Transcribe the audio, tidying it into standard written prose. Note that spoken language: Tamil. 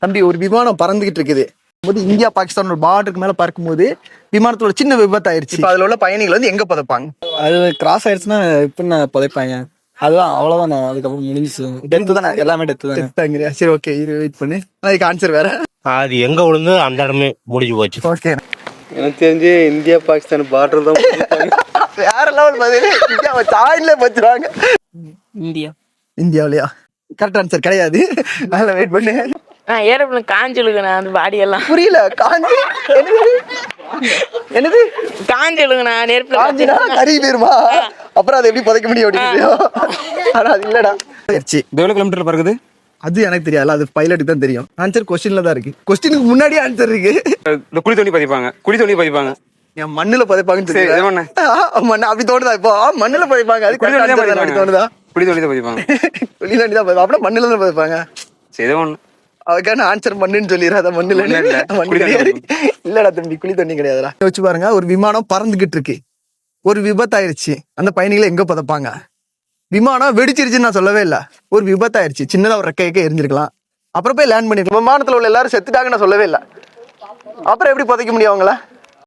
தம்பி ஒரு விமானம் பறந்துகிட்டு இருக்குது போது இந்தியா பாகிஸ்தான் ஒரு பார்டருக்கு மேல பறக்கும்போது விமானத்தோட சின்ன விபத்து ஆயிடுச்சு. இப்ப அதுல உள்ள பயணிகள் வந்து எங்க புதைப்பாங்க? அது கிராஸ் ஆயிடுச்சுன்னா இப்ப நான் புதைப்பாங்க. அதுதான் அவ்வளவுதான். அதுக்கப்புறம் முடிஞ்சிச்சு. டெத்து தானே, எல்லாமே டெத்து தானே. சரி ஓகே, வெயிட் பண்ணு. அதுக்கு ஆன்சர் வேற. அது எங்க விழுந்து அந்த இடமே முடிஞ்சு போச்சு. ஓகே, எனக்கு தெரிஞ்சு இந்தியா பாகிஸ்தான் பார்டர் தான். வேற லெவல் பதில். இந்தியாவை சாயில வச்சிருவாங்க. இந்தியாவிலயா? கரெக்ட் ஆன்சர் கிடையாது. அதனால வெயிட் பண்ணு. நான் ஏரோப்ளேன் காஞ்சிழுங்கண்ணா அந்த பாடி எல்லாம். புரியல. காஞ்சி என்னது? காஞ்சிழுங்கண்ணா நெருப்புல காஞ்சினா கறி பேருமா? அப்புறம் அதை எப்படி புதைக்க முடியும் அப்படின்னு. ஆனா அது இல்லடா. எவ்வளவு கிலோமீட்டர் பறக்குது? அது எனக்கு தெரியாது, அது பைலட்டுக்கு தான் தெரியும். ஆன்சர் கொஸ்டின்ல தான் இருக்கு. கொஸ்டினுக்கு முன்னாடியே ஆன்சர் இருக்கு. குழி தோண்டி பதிப்பாங்க. என் மண்ணுல புதைப்பாங்கன்னு தெரியும். மண்ணு அப்படி தோணுதா? இப்போ மண்ணுல புதைப்பாங்க. அது குழி தோண்டி தோணுதா? குழி தோண்டி பதிப்பாங்க. குழி தோண்டி தான் புதைப்பாங்க. அப்புறம் மண்ணுல தான் புதைப்பாங்க. சரி ஒண்ணு. அதுக்கான ஆன்சர் மண்ணுன்னு சொல்லிடுறாத. மண்ணுல இல்லடா தம்பி, குழி தண்ணி கிடையாதுடா. வச்சு பாருங்க, ஒரு விமானம் பறந்துகிட்டு இருக்கு, ஒரு விபத்து ஆயிடுச்சு. அந்த பயணிகளை எங்க புதைப்பாங்க? விமானம் வெடிச்சிருச்சுன்னு நான் சொல்லவே இல்லை. ஒரு விபத்து ஆயிடுச்சு, சின்னதா ஒரு ரெக்கையக்க எரிஞ்சிருக்கலாம். அப்புறம் போய் லேண்ட் பண்ணிருக்கலாம். விமானத்துல உள்ள எல்லாரும் செத்துட்டாங்கன்னு நான் சொல்லவே இல்லை. அப்புறம் எப்படி புதைக்க முடியும் அவங்கள?